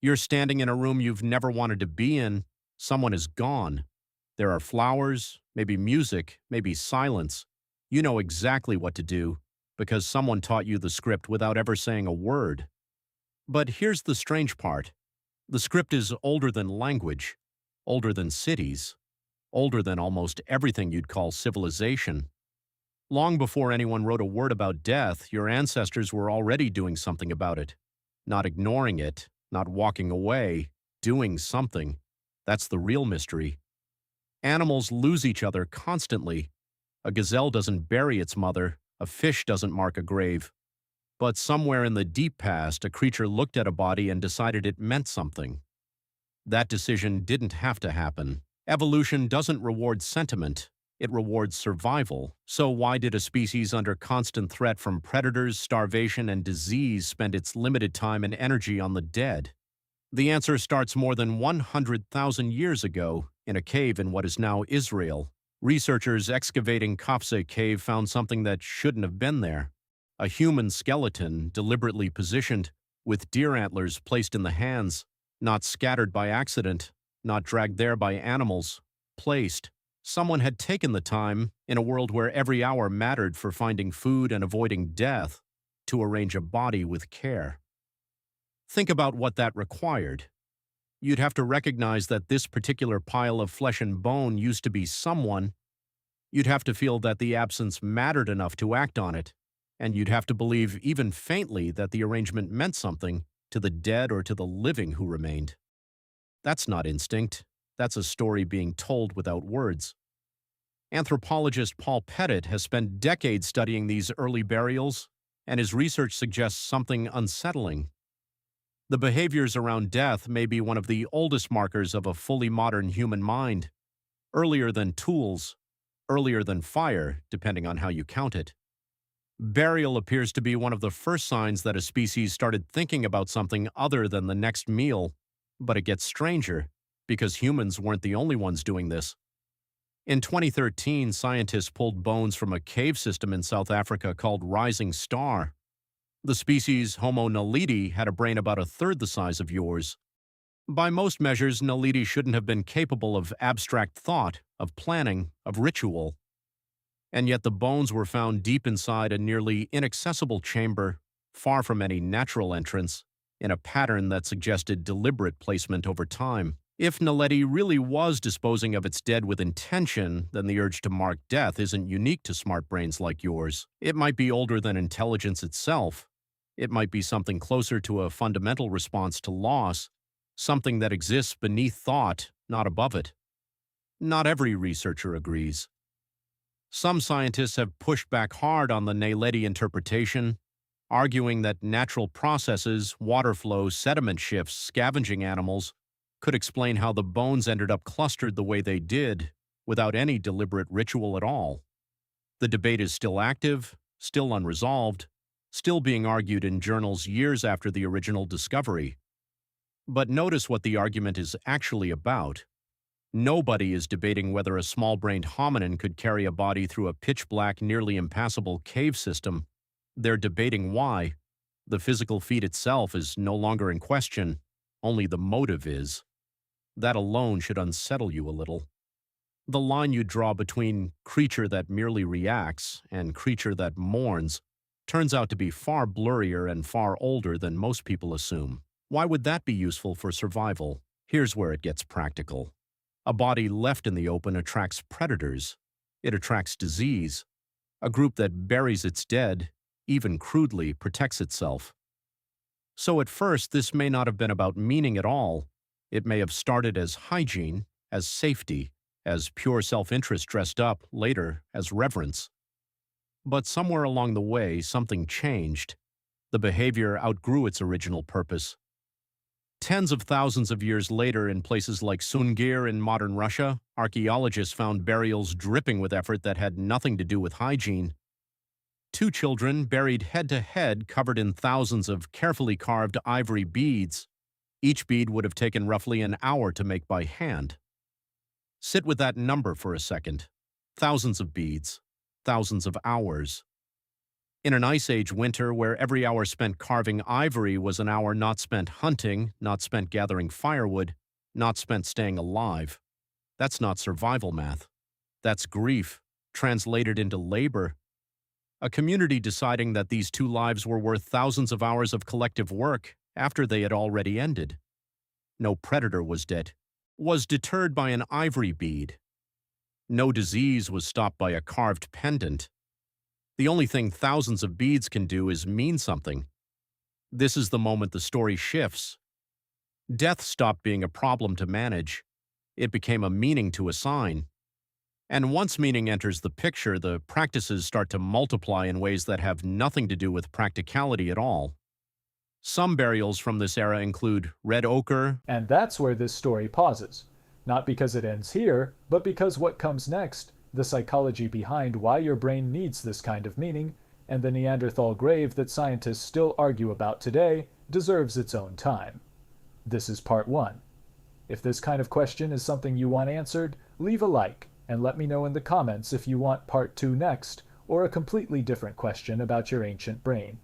You're standing in a room you've never wanted to be in. Someone is gone. There are flowers, maybe music, maybe silence. You know exactly what to do because someone taught you the script without ever saying a word. But here's the strange part. The script is older than language, older than cities, older than almost everything you'd call civilization. Long before anyone wrote a word about death, your ancestors were already doing something about it. Not ignoring it, not walking away, doing something. That's the real mystery. Animals lose each other constantly. A gazelle doesn't bury its mother, a fish doesn't mark a grave. But somewhere in the deep past, a creature looked at a body and decided it meant something. That decision didn't have to happen. Evolution doesn't reward sentiment, it rewards survival. So why did a species under constant threat from predators, starvation, and disease spend its limited time and energy on the dead? The answer starts more than 100,000 years ago in a cave in what is now Israel. Researchers excavating Kafse Cave found something that shouldn't have been there. A human skeleton deliberately positioned, with deer antlers placed in the hands, not scattered by accident, not dragged there by animals, placed. Someone had taken the time, in a world where every hour mattered for finding food and avoiding death, to arrange a body with care. Think about what that required. You'd have to recognize that this particular pile of flesh and bone used to be someone. You'd have to feel that the absence mattered enough to act on it, and you'd have to believe even faintly that the arrangement meant something to the dead or to the living who remained. That's not instinct. That's a story being told without words. Anthropologist Paul Pettit has spent decades studying these early burials, and his research suggests something unsettling. The behaviors around death may be one of the oldest markers of a fully modern human mind, earlier than tools, earlier than fire, depending on how you count it. Burial appears to be one of the first signs that a species started thinking about something other than the next meal, but it gets stranger, because humans weren't the only ones doing this. In 2013, scientists pulled bones from a cave system in South Africa called Rising Star. The species Homo naledi had a brain about a third the size of yours. By most measures, naledi shouldn't have been capable of abstract thought, of planning, of ritual. And yet the bones were found deep inside a nearly inaccessible chamber, far from any natural entrance, in a pattern that suggested deliberate placement over time. If Naledi really was disposing of its dead with intention, then the urge to mark death isn't unique to smart brains like yours. It might be older than intelligence itself. It might be something closer to a fundamental response to loss, something that exists beneath thought, not above it. Not every researcher agrees. Some scientists have pushed back hard on the Naledi interpretation, arguing that natural processes, water flow, sediment shifts, scavenging animals, could explain how the bones ended up clustered the way they did, without any deliberate ritual at all. The debate is still active, still unresolved, still being argued in journals years after the original discovery. But notice what the argument is actually about. Nobody is debating whether a small-brained hominin could carry a body through a pitch-black, nearly impassable cave system. They're debating why. The physical feat itself is no longer in question, only the motive is. That alone should unsettle you a little. The line you draw between creature that merely reacts and creature that mourns turns out to be far blurrier and far older than most people assume. Why would that be useful for survival? Here's where it gets practical. A body left in the open attracts predators. It attracts disease. A group that buries its dead, even crudely, protects itself. So at first, this may not have been about meaning at all. It may have started as hygiene, as safety, as pure self-interest dressed up, later, as reverence. But somewhere along the way, something changed. The behavior outgrew its original purpose. Tens of thousands of years later, in places like Sungir in modern Russia, archaeologists found burials dripping with effort that had nothing to do with hygiene. Two children buried head-to-head, covered in thousands of carefully carved ivory beads. Each bead would have taken roughly an hour to make by hand. Sit with that number for a second. Thousands of beads, thousands of hours. In an Ice Age winter where every hour spent carving ivory was an hour not spent hunting, not spent gathering firewood, not spent staying alive. That's not survival math. That's grief, translated into labor. A community deciding that these two lives were worth thousands of hours of collective work after they had already ended. No predator was deterred by an ivory bead. No disease was stopped by a carved pendant. The only thing thousands of beads can do is mean something. This is the moment the story shifts. Death stopped being a problem to manage. It became a meaning to assign. And once meaning enters the picture, the practices start to multiply in ways that have nothing to do with practicality at all. Some burials from this era include red ochre. And that's where this story pauses. Not because it ends here, but because what comes next, the psychology behind why your brain needs this kind of meaning, and the Neanderthal grave that scientists still argue about today, deserves its own time. This is part 1. If this kind of question is something you want answered, leave a like, and let me know in the comments if you want part 2 next, or a completely different question about your ancient brain.